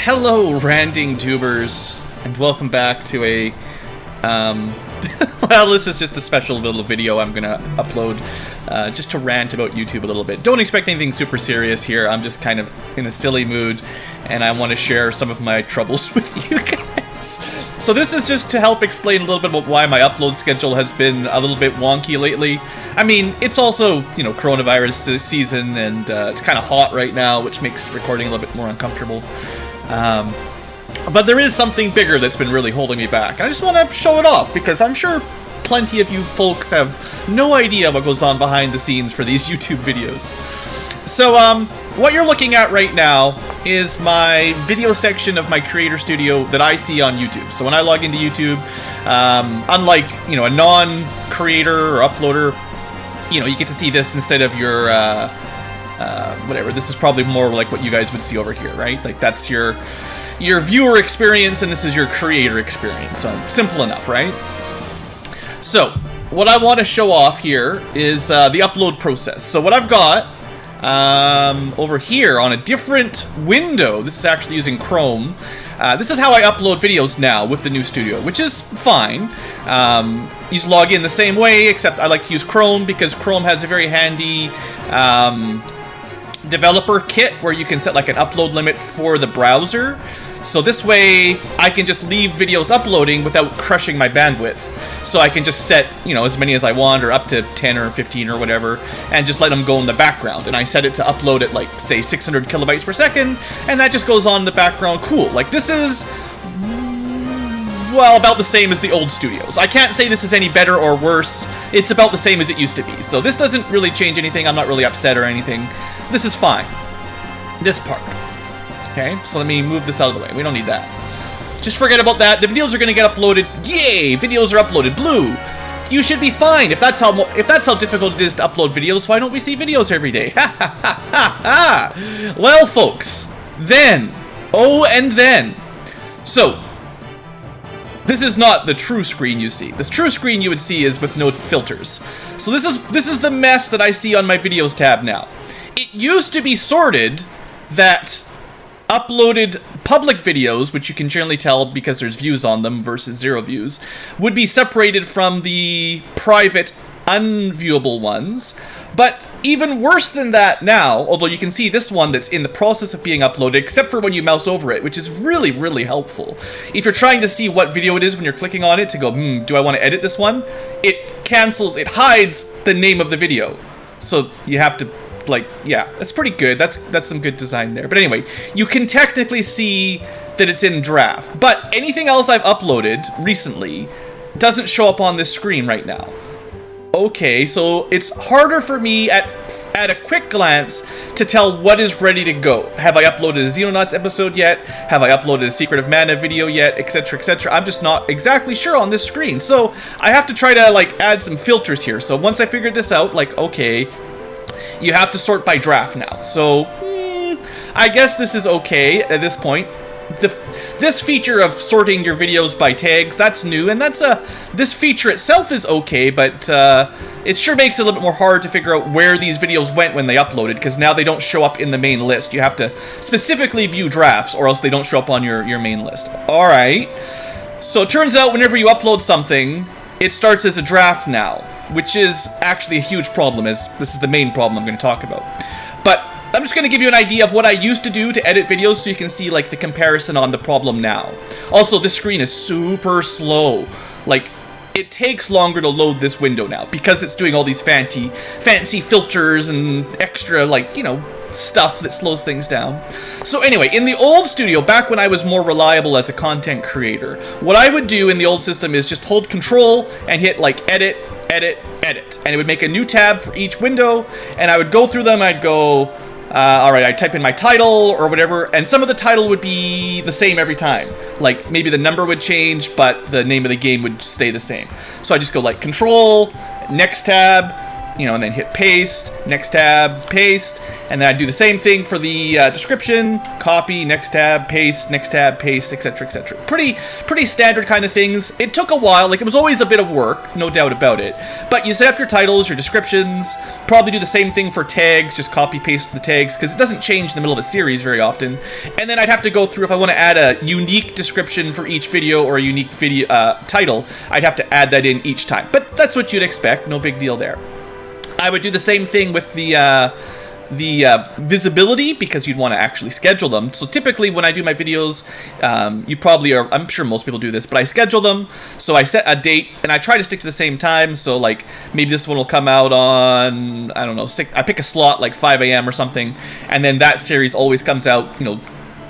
Hello, ranting tubers, and welcome back to a, well, this is just a special little video I'm gonna upload, just to rant about YouTube a little bit. Don't expect anything super serious here, I'm just kind of in a silly mood, and I want to share some of my troubles with you guys. So this is just to help explain a little bit about why my upload schedule has been a little bit wonky lately. I mean, it's also, you know, coronavirus season, and it's kind of hot right now, which makes recording a little bit more uncomfortable. But there is something bigger that's been really holding me back. And I just want to show it off, because I'm sure plenty of you folks have no idea what goes on behind the scenes for these YouTube videos. So, what you're looking at right now is my video section of my creator studio that I see on YouTube. So when I log into YouTube, unlike, you know, a non-creator or uploader, you know, you get to see this instead of your, whatever. This is probably more like what you guys would see over here, right? Like, that's your viewer experience, and this is your creator experience. So, simple enough, right? So, what I want to show off here is the upload process. So what I've got over here on a different window, this is actually using Chrome, this is how I upload videos now with the new studio, which is fine. You just log in the same way, except I like to use Chrome because Chrome has a very handy developer kit where you can set like an upload limit for the browser. So this way I can just leave videos uploading without crushing my bandwidth. So I can just set, you know, as many as I want, or up to 10 or 15 or whatever, and just let them go in the background. And I set it to upload at, like, say, 600 kilobytes per second, and that just goes on in the background. Cool. Like, this is, well, about the same as the old studios. I can't say this is any better or worse. It's about the same as it used to be. So this doesn't really change anything. I'm not really upset or anything. This is fine. This part. Okay, so let me move this out of the way. We don't need that. Just forget about that. The videos are going to get uploaded. Yay! Videos are uploaded. Blue! You should be fine. If that's how difficult it is to upload videos, why don't we see videos every day? Ha ha ha ha ha! Well, folks, then. Oh, and then. So, this is not the true screen you see. The true screen you would see is with no filters. So this is the mess that I see on my videos tab now. It used to be sorted that uploaded public videos, which you can generally tell because there's views on them versus 0 views, would be separated from the private, unviewable ones. But even worse than that now, although you can see this one that's in the process of being uploaded, except for when you mouse over it, which is really, really helpful. If you're trying to see what video it is when you're clicking on it to go, do I want to edit this one? It cancels, it hides the name of the video. So you have to, like, yeah, that's pretty good. That's some good design there. But anyway, you can technically see that it's in draft. But anything else I've uploaded recently doesn't show up on this screen right now. Okay, so it's harder for me at a quick glance to tell what is ready to go. Have I uploaded a Xenonauts episode yet? Have I uploaded a Secret of Mana video yet? Etc, etc. I'm just not exactly sure on this screen. So I have to try to, like, add some filters here. So once I figured this out, like, okay, you have to sort by draft now. So, I guess this is okay at this point. This feature of sorting your videos by tags, that's new, and this feature itself is okay, but it sure makes it a little bit more hard to figure out where these videos went when they uploaded, because now they don't show up in the main list. You have to specifically view drafts, or else they don't show up on your main list. Alright, so it turns out whenever you upload something, it starts as a draft now, which is actually a huge problem, as this is the main problem I'm going to talk about. But I'm just going to give you an idea of what I used to do to edit videos so you can see, like, the comparison on the problem now. Also, this screen is super slow. Like, it takes longer to load this window now because it's doing all these fancy filters and extra, like, you know, stuff that slows things down. So anyway, in the old studio, back when I was more reliable as a content creator, what I would do in the old system is just hold Control and hit, like, edit, edit, edit. And it would make a new tab for each window, and I would go through them, I'd go, alright, I'd type in my title or whatever, and some of the title would be the same every time. Like, maybe the number would change, but the name of the game would stay the same. So I just go, like, Control, next tab, you know, and then hit paste, next tab, paste, and then I'd do the same thing for the description, copy, next tab, paste, etc., etc. Pretty standard kind of things. It took a while, like it was always a bit of work, no doubt about it, but you set up your titles, your descriptions, probably do the same thing for tags, just copy, paste the tags, because it doesn't change in the middle of a series very often, and then I'd have to go through, if I want to add a unique description for each video or a unique video title, I'd have to add that in each time, but that's what you'd expect, no big deal there. I would do the same thing with the visibility, because you'd want to actually schedule them. So typically when I do my videos, you probably are, I'm sure most people do this, but I schedule them. So I set a date and I try to stick to the same time. So like maybe this one will come out on, I don't know, I pick a slot like 5 a.m. or something. And then that series always comes out, you know,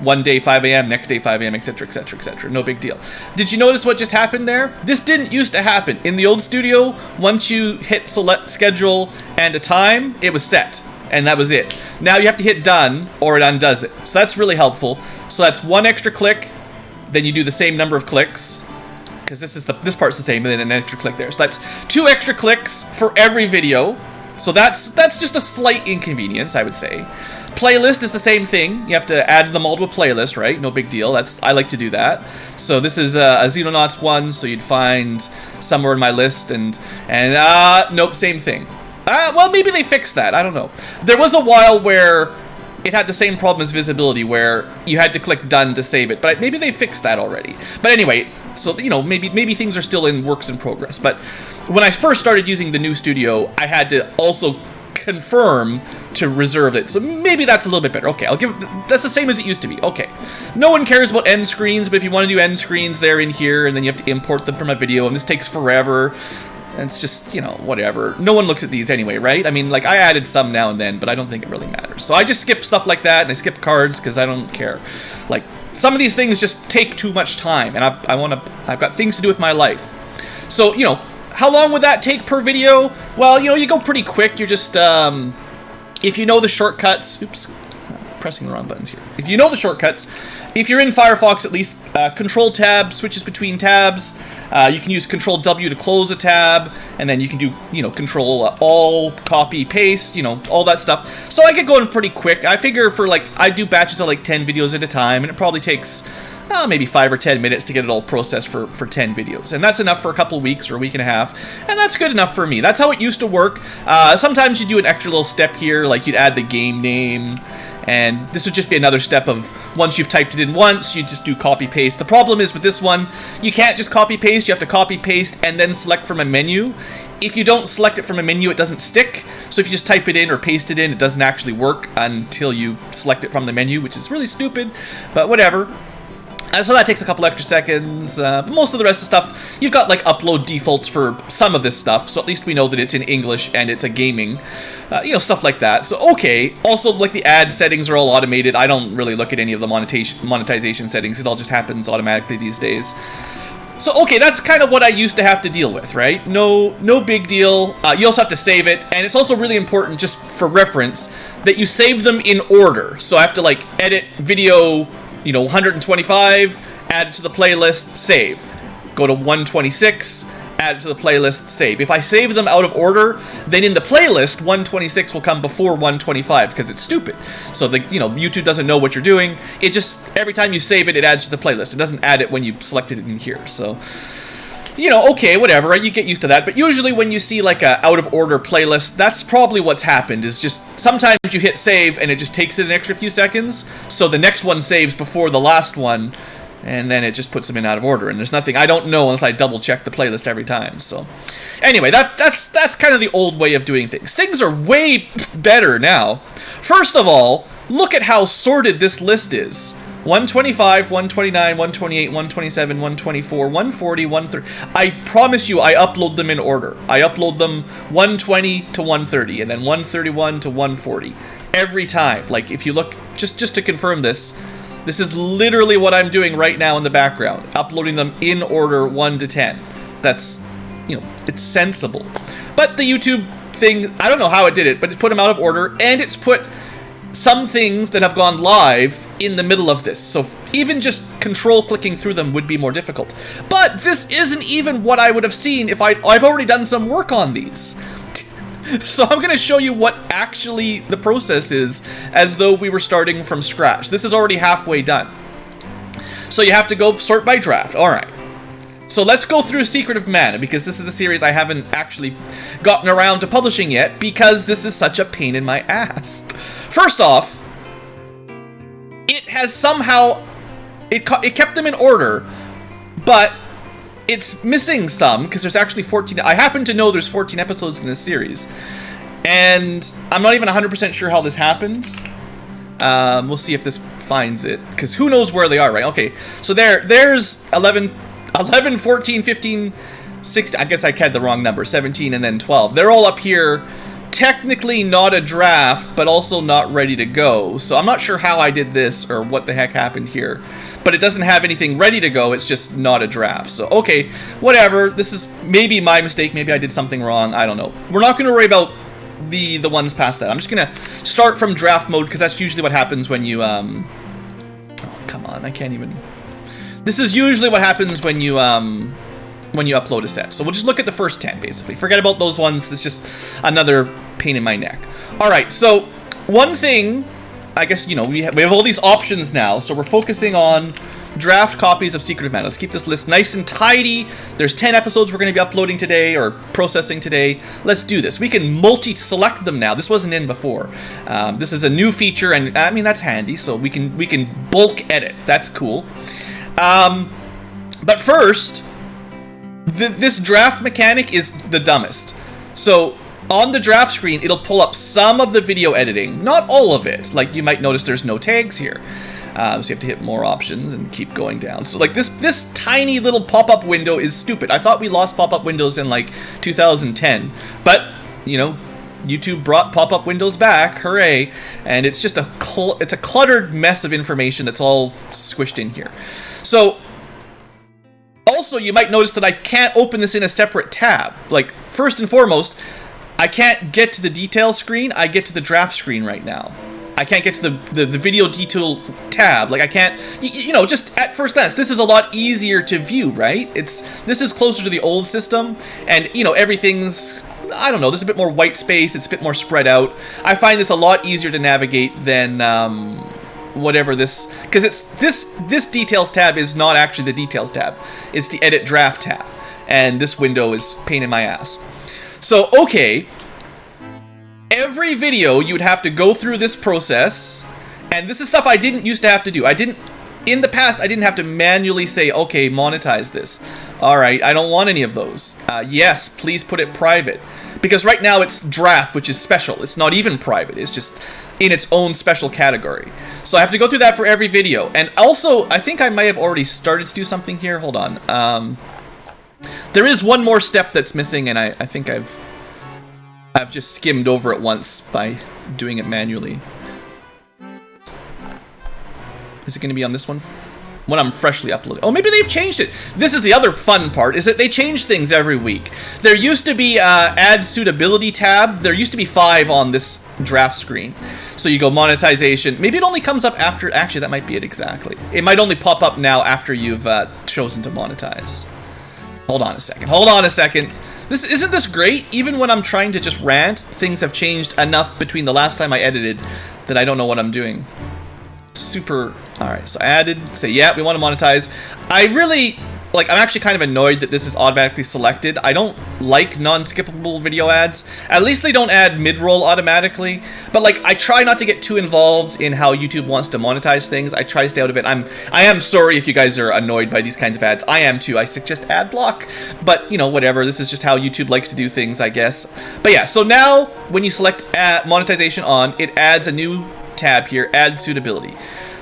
one day 5 a.m., next day 5 a.m., etc., etc., etc. No big deal. Did you notice what just happened there? This didn't used to happen. In the old studio, once you hit select schedule and a time, it was set. And that was it. Now you have to hit done or it undoes it. So that's really helpful. So that's one extra click, then you do the same number of clicks, because this part's the same, and then an extra click there. So that's 2 extra clicks for every video. So that's just a slight inconvenience, I would say. Playlist is the same thing. You have to add them all to a playlist, right? No big deal. I like to do that. So this is a Xenonauts one, so you'd find somewhere in my list, and nope, same thing. Well, maybe they fixed that. I don't know. There was a while where it had the same problem as visibility, where you had to click done to save it, but maybe they fixed that already. But anyway, so, you know, maybe things are still in works in progress. But when I first started using the new studio, I had to also confirm to reserve it. So maybe that's a little bit better. Okay, that's the same as it used to be. Okay. No one cares about end screens, but if you want to do end screens, they're in here, and then you have to import them from a video, and this takes forever. And it's just, you know, whatever. No one looks at these anyway, right? I mean, like, I added some now and then, but I don't think it really matters. So I just skip stuff like that, and I skip cards, because I don't care. Like, some of these things just take too much time, and I've got things to do with my life. So, you know, how long would that take per video? Well, you know, you go pretty quick. You're just, if you know the shortcuts, oops, pressing the wrong buttons here. If you know the shortcuts, if you're in Firefox at least, Control Tab switches between tabs. You can use Control W to close a tab, and then you can do, you know, Control All, copy, paste, you know, all that stuff. So I get going pretty quick. I figure for like, I do batches of like 10 videos at a time, and it probably takes maybe 5 or 10 minutes to get it all processed for 10 videos. And that's enough for a couple weeks or a week and a half, and that's good enough for me. That's how it used to work. Sometimes you do an extra little step here, like you'd add the game name, and this would just be another step of, once you've typed it in once, you just do copy paste. The problem is with this one, you can't just copy paste, you have to copy paste and then select from a menu. If you don't select it from a menu, it doesn't stick. So if you just type it in or paste it in, it doesn't actually work until you select it from the menu, which is really stupid, but whatever. So that takes a couple extra seconds, but most of the rest of the stuff, you've got like upload defaults for some of this stuff, so at least we know that it's in English and it's a gaming, you know, stuff like that. So, okay, also like the ad settings are all automated. I don't really look at any of the monetization settings, it all just happens automatically these days. So, okay, that's kind of what I used to have to deal with, right? No big deal. You also have to save it, and it's also really important, just for reference, that you save them in order. So I have to like edit video, you know, 125, add it to the playlist, save. Go to 126, add it to the playlist, save. If I save them out of order, then in the playlist, 126 will come before 125, because it's stupid. So, you know, YouTube doesn't know what you're doing. It just, every time you save it, it adds to the playlist. It doesn't add it when you selected it in here. So, you know, okay, whatever, right? You get used to that. But usually when you see like a out of order playlist, that's probably what's happened, is just sometimes you hit save and it just takes it an extra few seconds. So the next one saves before the last one, and then it just puts them in out of order. And there's nothing, I don't know unless I double check the playlist every time. So anyway, that's kind of the old way of doing things. Things are way better now. First of all, look at how sorted this list is. 125, 129, 128, 127, 124, 140, 130. I promise you, I upload them in order. I upload them 120 to 130, and then 131 to 140. Every time. Like, if you look, just to confirm this is literally what I'm doing right now in the background. Uploading them in order 1 to 10. That's, you know, it's sensible. But the YouTube thing, I don't know how it did it, but it put them out of order, and it's put some things that have gone live in the middle of this. So even just control clicking through them would be more difficult. But this isn't even what I would have seen if I've already done some work on these. So I'm going to show you what actually the process is, as though we were starting from scratch. This is already halfway done. So you have to go sort by draft. All right. So let's go through Secret of Mana, because this is a series I haven't actually gotten around to publishing yet, because this is such a pain in my ass. First off, it has somehow... It kept them in order, but it's missing some, because there's actually 14... I happen to know there's 14 episodes in this series, and I'm not even 100% sure how this happened. We'll see if this finds it, because who knows where they are, right? Okay, so there's 11, 14, 15, 16... I guess I had the wrong number. 17 and then 12. They're all up here. Technically not a draft, but also not ready to go. So I'm not sure how I did this, or what the heck happened here. But it doesn't have anything ready to go, it's just not a draft. So, okay, whatever. This is maybe my mistake, maybe I did something wrong, I don't know. We're not going to worry about the ones past that. I'm just going to start from draft mode, because that's usually what happens when you, Oh, come on, I can't even... This is usually what happens when you upload a set. So we'll just look at the first 10, basically. Forget about those ones, it's just another pain in my neck. Alright, so one thing... I guess, you know, we have all these options now, so we're focusing on draft copies of Secret of Mana. Let's keep this list nice and tidy. There's 10 episodes we're going to be uploading today, or processing today. Let's do this. We can multi-select them now. This wasn't in before. This is a new feature, and I mean, that's handy, so we can bulk edit. That's cool. But first, this draft mechanic is the dumbest. So... on the draft screen, it'll pull up some of the video editing, not all of it. Like, you might notice there's no tags here. So you have to hit more options and keep going down. So, like, this tiny little pop-up window is stupid. I thought we lost pop-up windows in, like, 2010. But, you know, YouTube brought pop-up windows back. Hooray. And it's just it's a cluttered mess of information that's all squished in here. So... also, you might notice that I can't open this in a separate tab. Like, first and foremost... I can't get to the detail screen, I get to the draft screen right now. I can't get to the video detail tab. Like, I can't, you know, just at first glance, this is a lot easier to view, right? This is closer to the old system, and, you know, everything's, I don't know, there's a bit more white space, it's a bit more spread out. I find this a lot easier to navigate than, whatever this, because it's, this details tab is not actually the details tab. It's the edit draft tab, and this window is pain in my ass. So, okay, every video you'd have to go through this process, and this is stuff I didn't used to have to do. In the past, I didn't have to manually say, okay, monetize this. Alright, I don't want any of those. Yes, please put it private. Because right now it's draft, which is special. It's not even private, it's just in its own special category. So I have to go through that for every video. And also, I think I might have already started to do something here. Hold on. There is one more step that's missing, and I think I've just skimmed over it once by doing it manually. Is it going to be on this one? When I'm freshly uploaded. Oh, maybe they've changed it. This is the other fun part, is that they change things every week. There used to be add suitability tab. There used to be 5 on this draft screen. So you go monetization. Maybe it only comes up after... Actually, that might be it exactly. It might only pop up now after you've chosen to monetize. Hold on a second. Isn't this great? Even when I'm trying to just rant, things have changed enough between the last time I edited that I don't know what I'm doing. Super... Alright, so I added, say, yeah, we want to monetize. I really... Like, I'm actually kind of annoyed that this is automatically selected. I don't like non-skippable video ads. At least they don't add mid-roll automatically. But, like, I try not to get too involved in how YouTube wants to monetize things. I try to stay out of it. I am sorry if you guys are annoyed by these kinds of ads. I am too. I suggest ad block. But, you know, whatever. This is just how YouTube likes to do things, I guess. But yeah, so now, when you select monetization on, it adds a new tab here, add suitability.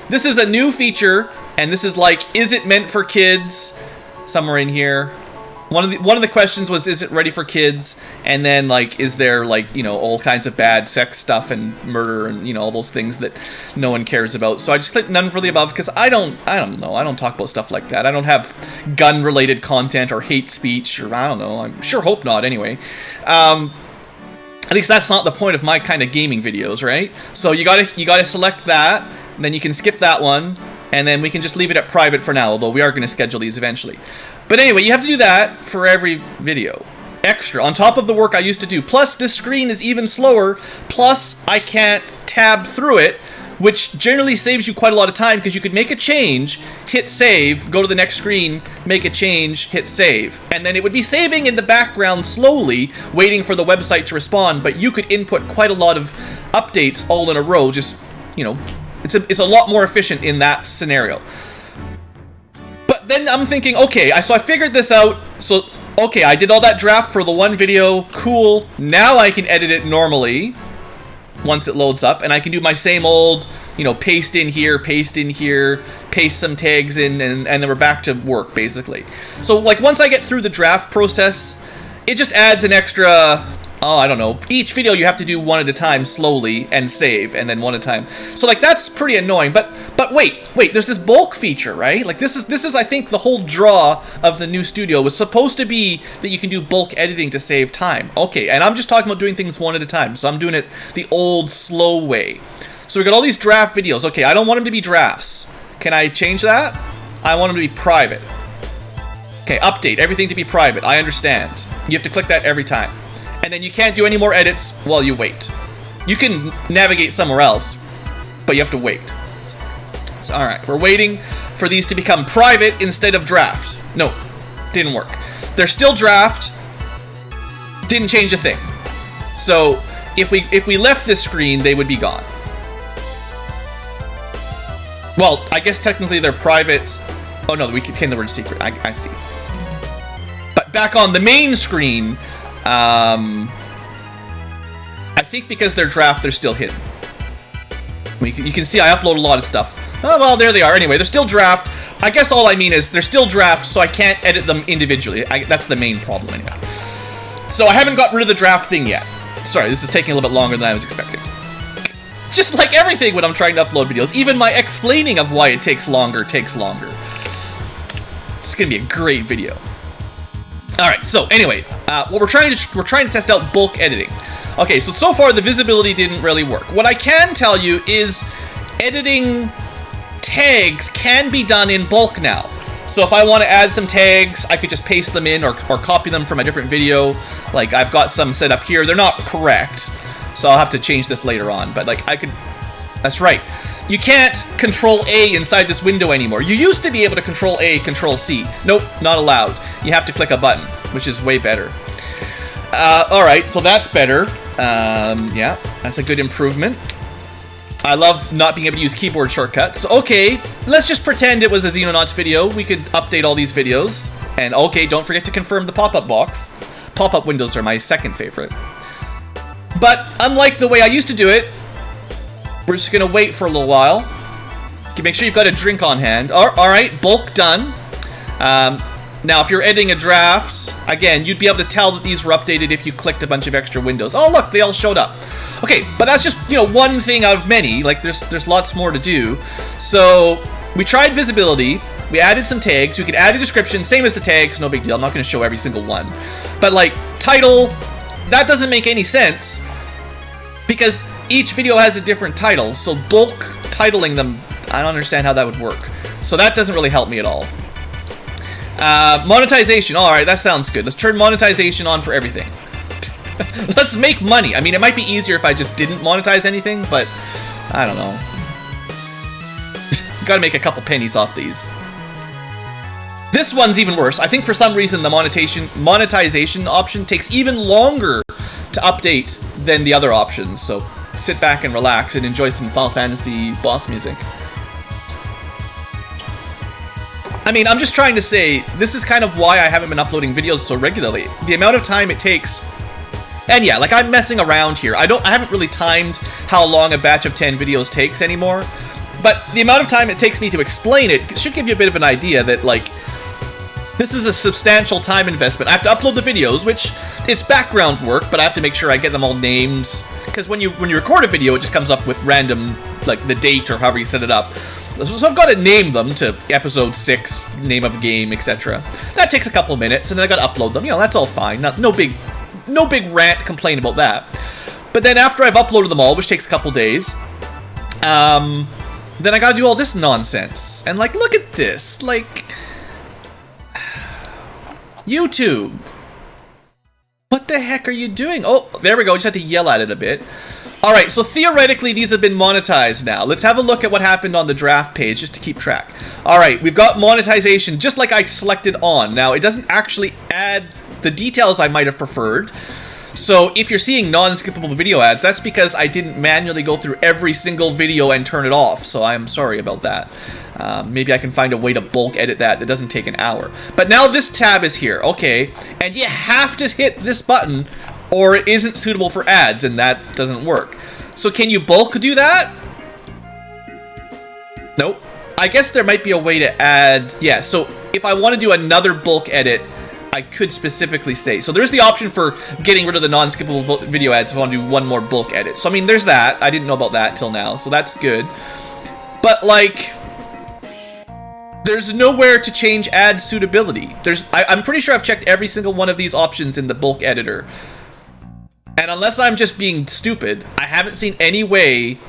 This is a new feature, and this is like, is it meant for kids? Somewhere in here. One of the questions was, is it ready for kids? And then, like, is there, like, you know, all kinds of bad sex stuff and murder and, you know, all those things that no one cares about. So I just clicked none for the above, because I don't know. I don't talk about stuff like that. I don't have gun-related content or hate speech, or I don't know. I sure hope not, anyway. At least that's not the point of my kind of gaming videos, right? So you gotta select that, and then you can skip that one, and then we can just leave it at private for now, although we are going to schedule these eventually. But anyway, you have to do that for every video. extra on top of the work I used to do. Plus, this screen is even slower. Plus, I can't tab through it, which generally saves you quite a lot of time because you could make a change, hit save, go to the next screen, make a change, hit save. And then it would be saving in the background slowly, waiting for the website to respond, but you could input quite a lot of updates all in a row. Just, you know, it's a lot more efficient in that scenario. But then I'm thinking, okay, so I figured this out. So, okay, I did all that draft for the one video. Cool. Now I can edit it normally once it loads up, and I can do my same old, you know, paste in here, paste some tags in, and then we're back to work, basically. So, like, once I get through the draft process, it just adds an extra, oh, I don't know, each video you have to do one at a time slowly and save, and then one at a time. So, like, that's pretty annoying, but wait, there's this bulk feature, right? Like, this is, I think, the whole draw of the new studio was supposed to be that you can do bulk editing to save time. Okay, and I'm just talking about doing things one at a time, so I'm doing it the old, slow way. So we got all these draft videos. Okay, I don't want them to be drafts. Can I change that? I want them to be private. Okay, update, everything to be private. I understand. You have to click that every time. And then you can't do any more edits while you wait. You can navigate somewhere else, but you have to wait. So, all right, we're waiting for these to become private instead of draft. No, didn't work. They're still draft. Didn't change a thing. So if we left this screen, they would be gone. Well, I guess technically they're private. Oh no, we contain the word secret. I see. But back on the main screen, I think because they're draft, they're still hidden. You can see I upload a lot of stuff. Oh, well, there they are. Anyway, they're still draft. I guess all I mean is they're still draft, so I can't edit them individually. That's the main problem anyway. So I haven't got rid of the draft thing yet. Sorry, this is taking a little bit longer than I was expecting. Just like everything when I'm trying to upload videos, even my explaining of why it takes longer takes longer. It's gonna be a great video. All right, so anyway, what we're trying to test out bulk editing. Okay, so far the visibility didn't really work. What I can tell you is editing tags can be done in bulk now. So if I want to add some tags, I could just paste them in or copy them from a different video. Like I've got some set up here. They're not correct, so I'll have to change this later on. But like I could, that's right. You can't Control A inside this window anymore. You used to be able to Control A, Control C. Nope, not allowed. You have to click a button, which is way better. All right, so that's better. Yeah, that's a good improvement. I love not being able to use keyboard shortcuts. Okay, let's just pretend it was a Xenonauts video. We could update all these videos. And okay, don't forget to confirm the pop-up box. Pop-up windows are my second favorite. But unlike the way I used to do it, we're just gonna wait for a little while. Make sure you've got a drink on hand. All right, bulk done. Now, if you're editing a draft, again, you'd be able to tell that these were updated if you clicked a bunch of extra windows. Oh, look, they all showed up. Okay, but that's just, you know, one thing out of many. Like, there's lots more to do. So, we tried visibility. We added some tags. We could add a description, same as the tags, no big deal. I'm not going to show every single one. But, like, title, that doesn't make any sense because each video has a different title. So, bulk titling them, I don't understand how that would work. So, that doesn't really help me at all. Monetization. Alright, that sounds good. Let's turn monetization on for everything. Let's make money. I mean, it might be easier if I just didn't monetize anything, but I don't know. Gotta make a couple pennies off these. This one's even worse. I think for some reason the monetization option takes even longer to update than the other options. So sit back and relax and enjoy some Final Fantasy boss music. I mean, I'm just trying to say, this is kind of why I haven't been uploading videos so regularly. The amount of time it takes, and yeah, like I'm messing around here. I haven't really timed how long a batch of 10 videos takes anymore, but the amount of time it takes me to explain it should give you a bit of an idea that, like, this is a substantial time investment. I have to upload the videos, which it's background work, but I have to make sure I get them all named, because when you record a video, it just comes up with random, like, the date or however you set it up. So I've got to name them to episode 6, name of game, etc. That takes a couple of minutes, and then I got to upload them. You know, that's all fine. No big rant complaint about that. But then after I've uploaded them all, which takes a couple days, then I got to do all this nonsense. And like, look at this, like, YouTube. What the heck are you doing? Oh, there we go. Just had to yell at it a bit. All right, so theoretically, these have been monetized now. Let's have a look at what happened on the draft page just to keep track. All right, we've got monetization just like I selected on. Now, it doesn't actually add the details I might have preferred. So if you're seeing non-skippable video ads, that's because I didn't manually go through every single video and turn it off. So I'm sorry about that. Maybe I can find a way to bulk edit that doesn't take an hour. But now this tab is here, okay, and you have to hit this button or it isn't suitable for ads, and that doesn't work. So can you bulk do that? Nope. I guess there might be a way to add, yeah, so if I want to do another bulk edit, I could specifically say. So there's the option for getting rid of the non-skippable video ads if I want to do one more bulk edit. So I mean, there's that. I didn't know about that till now, so that's good. But like, there's nowhere to change ad suitability. I'm pretty sure I've checked every single one of these options in the bulk editor. And unless I'm just being stupid, I haven't seen any way.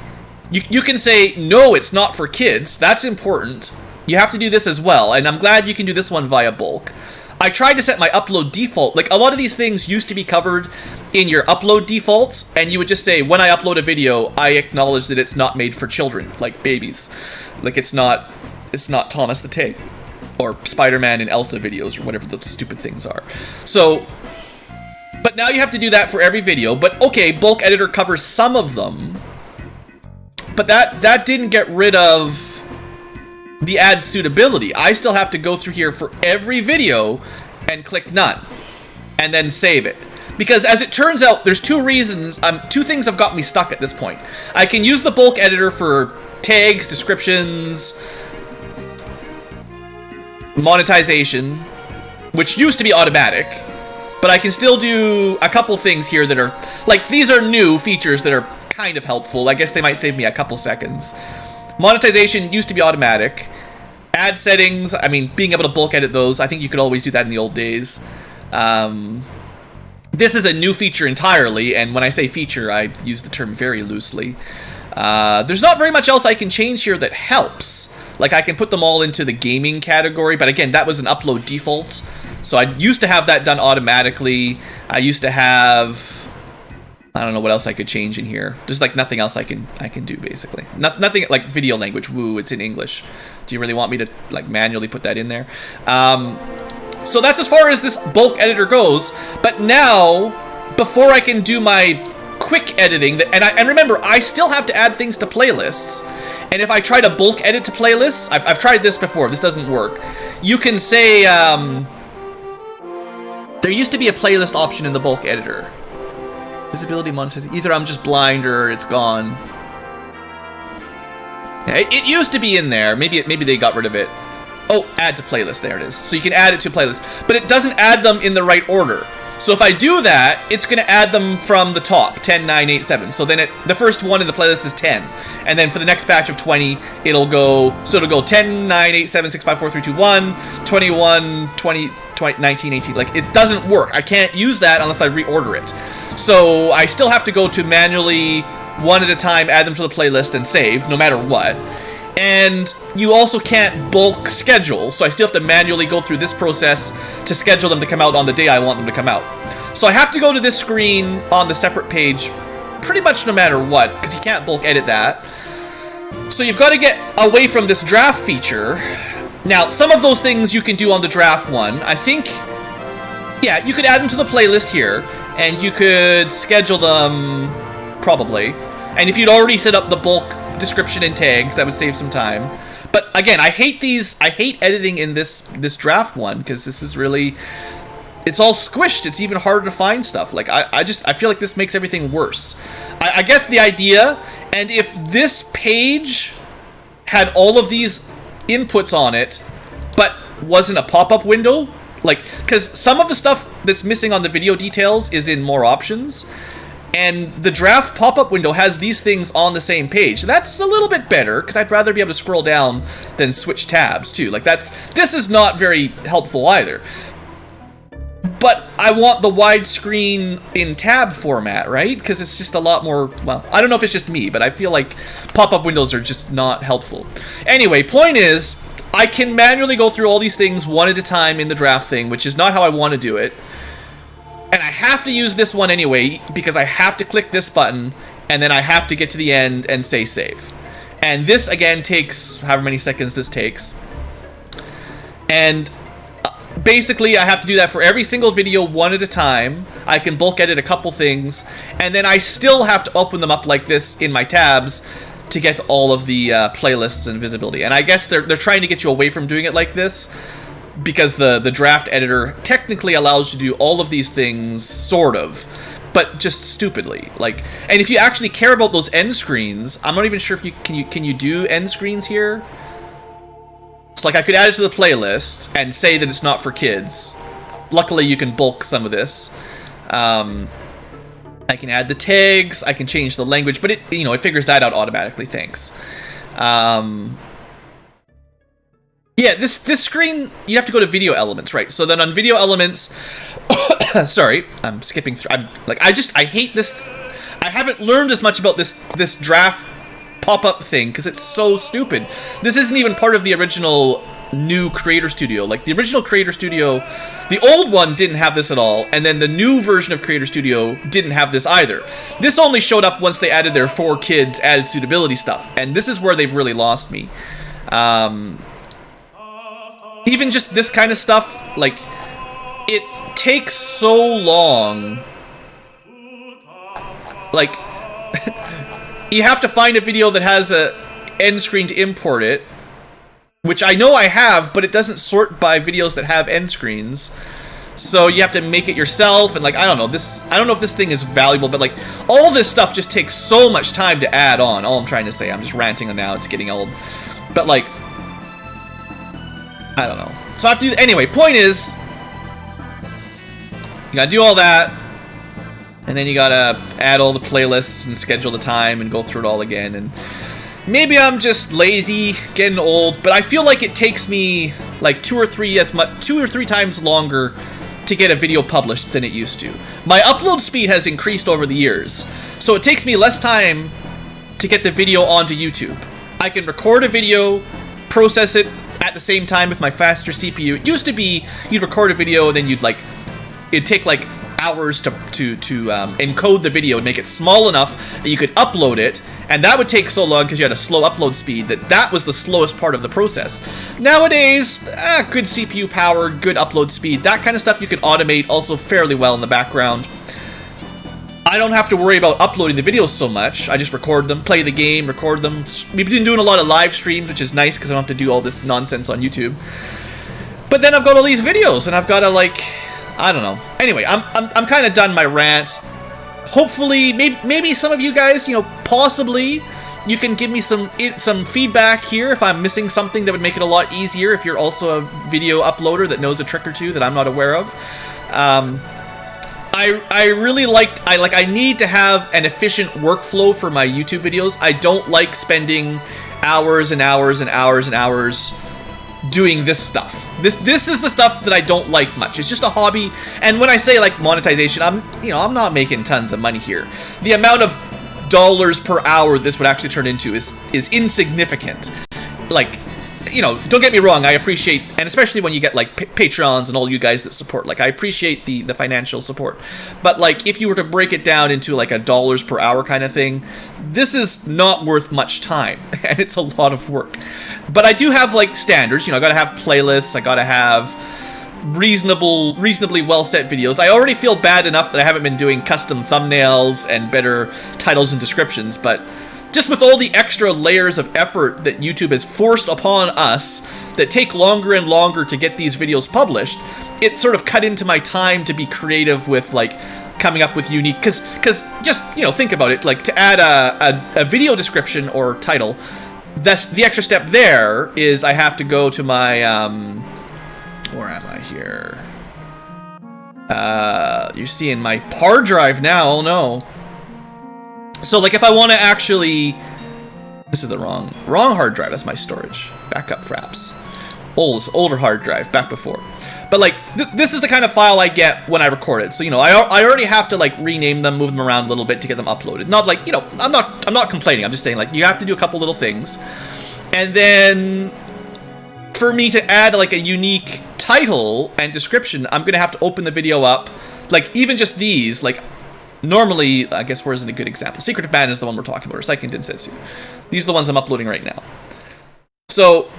You can say, no, it's not for kids. That's important. You have to do this as well. And I'm glad you can do this one via bulk. I tried to set my upload default. Like, a lot of these things used to be covered in your upload defaults. And you would just say, when I upload a video, I acknowledge that it's not made for children, like babies. Like, it's not Thomas the Tank or Spider-Man and Elsa videos or whatever the stupid things are. So, but now you have to do that for every video. But okay, bulk editor covers some of them. But that didn't get rid of the ad suitability. I still have to go through here for every video and click none and then save it. Because as it turns out, there's two things have got me stuck at this point. I can use the bulk editor for tags, descriptions, monetization, which used to be automatic, but I can still do a couple things here that are, like, these are new features that are kind of helpful. I guess they might save me a couple seconds. Monetization used to be automatic. Ad settings, I mean, being able to bulk edit those, I think you could always do that in the old days. This is a new feature entirely, and when I say feature, I use the term very loosely. There's not very much else I can change here that helps. Like, I can put them all into the gaming category, but again, that was an upload default. So I used to have that done automatically. I used to have, I don't know what else I could change in here. There's like nothing else I can do basically. Nothing like video language. Woo, it's in English. Do you really want me to like manually put that in there? So that's as far as this bulk editor goes. But now, before I can do my quick editing, and remember, I still have to add things to playlists. And if I try to bulk edit to playlists, I've tried this before. This doesn't work. You can say, there used to be a playlist option in the bulk editor. Visibility monetization. Either I'm just blind or it's gone. Yeah, it used to be in there. Maybe they got rid of it. Oh, add to playlist. There it is. So you can add it to playlist, but it doesn't add them in the right order. So if I do that, it's going to add them from the top, 10, 9, 8, 7. So then the first one in the playlist is 10. And then for the next batch of 20, it'll go 10, 9, 8, 7, 6, 5, 4, 3, 2, 1, 21, 20, 19, 18. Like, it doesn't work. I can't use that unless I reorder it. So I still have to go to manually, one at a time, add them to the playlist and save, no matter what. And you also can't bulk schedule, so I still have to manually go through this process to schedule them to come out on the day I want them to come out. So I have to go to this screen on the separate page pretty much no matter what, because you can't bulk edit that. So you've got to get away from this draft feature. Now, some of those things you can do on the draft one. I think, yeah, you could add them to the playlist here, and you could schedule them, probably. And if you'd already set up the bulk description and tags, that would save some time. But again, I hate editing in this draft one, because this is really, it's all squished. It's even harder to find stuff. Like, I feel like this makes everything worse. I get the idea, and if this page had all of these inputs on it, but wasn't a pop-up window, like, because some of the stuff that's missing on the video details is in more options, and the draft pop-up window has these things on the same page. So that's a little bit better, because I'd rather be able to scroll down than switch tabs, too. Like, this is not very helpful either. But I want the widescreen in tab format, right? Because it's just a lot more, well, I don't know if it's just me, but I feel like pop-up windows are just not helpful. Anyway, point is, I can manually go through all these things one at a time in the draft thing, which is not how I want to do it. And I have to use this one anyway, because I have to click this button, and then I have to get to the end and say save. And this, again, takes however many seconds this takes. And basically, I have to do that for every single video one at a time. I can bulk edit a couple things, and then I still have to open them up like this in my tabs to get all of the playlists and visibility. And I guess they're trying to get you away from doing it like this, because the draft editor technically allows you to do all of these things, sort of, but just stupidly. Like, and if you actually care about those end screens, I'm not even sure if you can you do end screens here. So like I could add it to the playlist and say that it's not for kids. Luckily, you can bulk some of this. I can add the tags. I can change the language, but it figures that out automatically. Thanks. Yeah, this screen, you have to go to video elements, right? So then on video elements, sorry, I'm skipping through. I hate this. I haven't learned as much about this draft pop-up thing because it's so stupid. This isn't even part of the original new Creator Studio. Like the original Creator Studio, the old one didn't have this at all, and then the new version of Creator Studio didn't have this either. This only showed up once they added their 4 kids added suitability stuff, and this is where they've really lost me. Even just this kind of stuff, like, it takes so long. Like, you have to find a video that has a end screen to import it, which I know I have, but it doesn't sort by videos that have end screens. So you have to make it yourself, and like, I don't know if this thing is valuable, but like, all this stuff just takes so much time to add on. All I'm trying to say, I'm just ranting on now, it's getting old. But like, I don't know. So I have to do, anyway, point is, you gotta do all that, and then you gotta add all the playlists and schedule the time and go through it all again. And maybe I'm just lazy, getting old, but I feel like it takes me like 2 or 3 times longer to get a video published than it used to. My upload speed has increased over the years, so it takes me less time to get the video onto YouTube. I can record a video, process it at the same time with my faster CPU. It used to be you'd record a video and then it'd take like hours to encode the video and make it small enough that you could upload it, and that would take so long because you had a slow upload speed that was the slowest part of the process. Nowadays, good CPU power, good upload speed, that kind of stuff you can automate also fairly well in the background. I don't have to worry about uploading the videos so much. I just record them, play the game, record them. We've been doing a lot of live streams, which is nice because I don't have to do all this nonsense on YouTube. But then I've got all these videos, and I've got to, like, I don't know. Anyway, I'm kind of done my rant. Hopefully, maybe some of you guys, possibly, you can give me some feedback here if I'm missing something that would make it a lot easier. If you're also a video uploader that knows a trick or two that I'm not aware of. I need to have an efficient workflow for my YouTube videos. I don't like spending hours and hours and hours and hours doing this stuff. This is the stuff that I don't like much. It's just a hobby, and when I say like monetization, I'm not making tons of money here. The amount of dollars per hour this would actually turn into is insignificant. Like, don't get me wrong, I appreciate, and especially when you get like Patreons and all you guys that support, like I appreciate the financial support. But like, if you were to break it down into like a dollars per hour kind of thing, this is not worth much time, and it's a lot of work. But I do have like standards, I gotta have playlists, I gotta have reasonably well set videos. I already feel bad enough that I haven't been doing custom thumbnails and better titles and descriptions, but just with all the extra layers of effort that YouTube has forced upon us that take longer and longer to get these videos published, it sort of cut into my time to be creative with like coming up with unique, because just think about it, like to add a video description or title, that's the extra step. There is I have to go to my where am I here? You're seeing my hard drive now. Oh no. So like if I want to actually, this is the wrong hard drive. That's my storage backup fraps. Older hard drive back before. But like this is the kind of file I get when I record it. So I already have to like rename them, move them around a little bit to get them uploaded. Not like I'm not complaining. I'm just saying like you have to do a couple little things, and then for me to add like a unique title and description, I'm gonna have to open the video up, Like, even just these, like, normally, I guess where isn't a good example? Secret of Man is the one we're talking about, or Seiken Densetsu. These are the ones I'm uploading right now. So,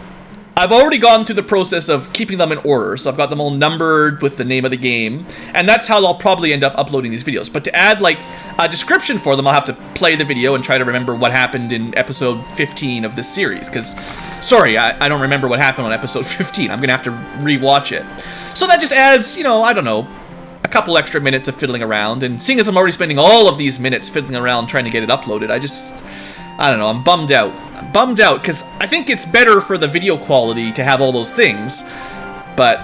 I've already gone through the process of keeping them in order, so I've got them all numbered with the name of the game, and that's how I'll probably end up uploading these videos. But to add, like, a description for them, I'll have to play the video and try to remember what happened in episode 15 of this series, because, sorry, I don't remember what happened on episode 15. I'm gonna have to rewatch it. So that just adds, you know, I don't know, a couple extra minutes of fiddling around, and seeing as I'm already spending all of these minutes fiddling around trying to get it uploaded, I don't know, I'm bummed out. I'm bummed out, because I think it's better for the video quality to have all those things, but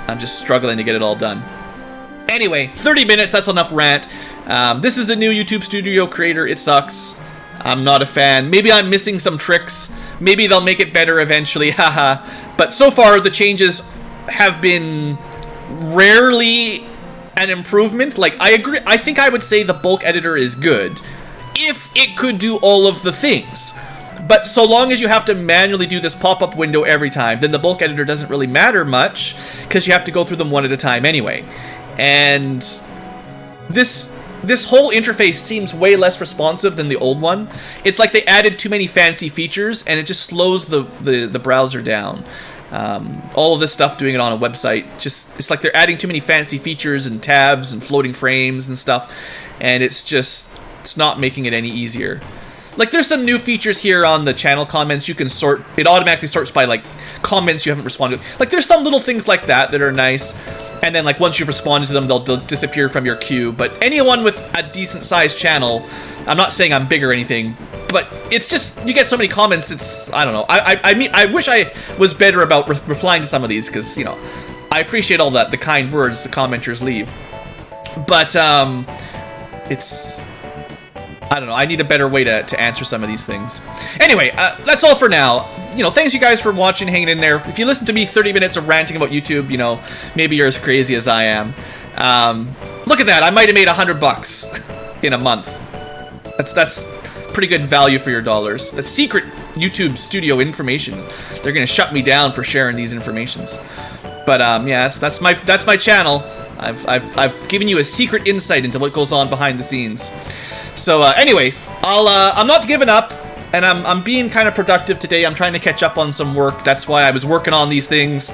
I'm just struggling to get it all done. Anyway, 30 minutes, that's enough rant. This is the new YouTube Studio Creator. It sucks. I'm not a fan. Maybe I'm missing some tricks. Maybe they'll make it better eventually, haha. But so far, the changes have been rarely an improvement. Like, I agree. I think I would say the bulk editor is good if it could do all of the things. But so long as you have to manually do this pop-up window every time, then the bulk editor doesn't really matter much, because you have to go through them one at a time anyway. And this whole interface seems way less responsive than the old one. It's like they added too many fancy features, and it just slows the browser down. All of this stuff, doing it on a website, it's like they're adding too many fancy features and tabs and floating frames and stuff, and it's not making it any easier. Like, there's some new features here on the channel comments. You can sort, it automatically sorts by, like, comments you haven't responded to. Like, there's some little things like that are nice. And then, like, once you've responded to them, they'll disappear from your queue. But anyone with a decent-sized channel, I'm not saying I'm big or anything, but it's just, you get so many comments, it's, I don't know. I mean, I wish I was better about replying to some of these, because, you know, I appreciate all the kind words the commenters leave. But, it's, I don't know, I need a better way to answer some of these things. Anyway, that's all for now. You know, thanks you guys for watching, hanging in there. If you listen to me 30 minutes of ranting about YouTube, you know, maybe you're as crazy as I am. Look at that, I might have made $100 in a month. That's pretty good value for your dollars. That's secret YouTube studio information. They're gonna shut me down for sharing these informations. But yeah, that's my channel. I've given you a secret insight into what goes on behind the scenes. So anyway, I'm not giving up, and I'm being kind of productive today. I'm trying to catch up on some work. That's why I was working on these things,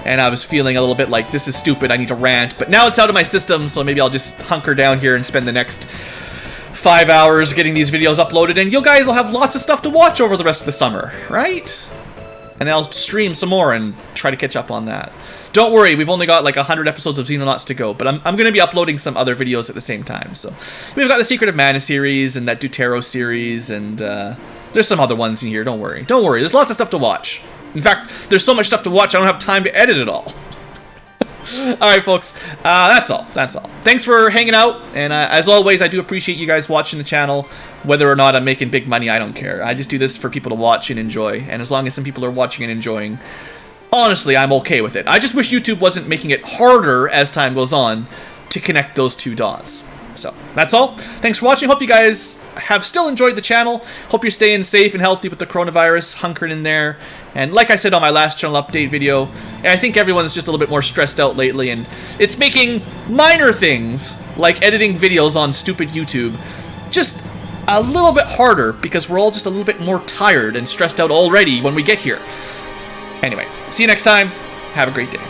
and I was feeling a little bit like, this is stupid, I need to rant. But now it's out of my system, so maybe I'll just hunker down here and spend the next 5 hours getting these videos uploaded, and you guys will have lots of stuff to watch over the rest of the summer, right? And then I'll stream some more and try to catch up on that. Don't worry, we've only got like 100 episodes of Xenonauts to go, but I'm going to be uploading some other videos at the same time. So we've got the Secret of Mana series and that Deutero series, and there's some other ones in here. Don't worry. Don't worry. There's lots of stuff to watch. In fact, there's so much stuff to watch, I don't have time to edit it all. Alright, folks. That's all. That's all. Thanks for hanging out, and as always, I do appreciate you guys watching the channel. Whether or not I'm making big money, I don't care. I just do this for people to watch and enjoy, and as long as some people are watching and enjoying, honestly, I'm okay with it. I just wish YouTube wasn't making it harder as time goes on to connect those two dots. So, that's all. Thanks for watching. Hope you guys have still enjoyed the channel. Hope you're staying safe and healthy with the coronavirus, hunkering in there. And like I said on my last channel update video, I think everyone's just a little bit more stressed out lately, and it's making minor things, like editing videos on stupid YouTube, just a little bit harder, because we're all just a little bit more tired and stressed out already when we get here. Anyway, see you next time. Have a great day.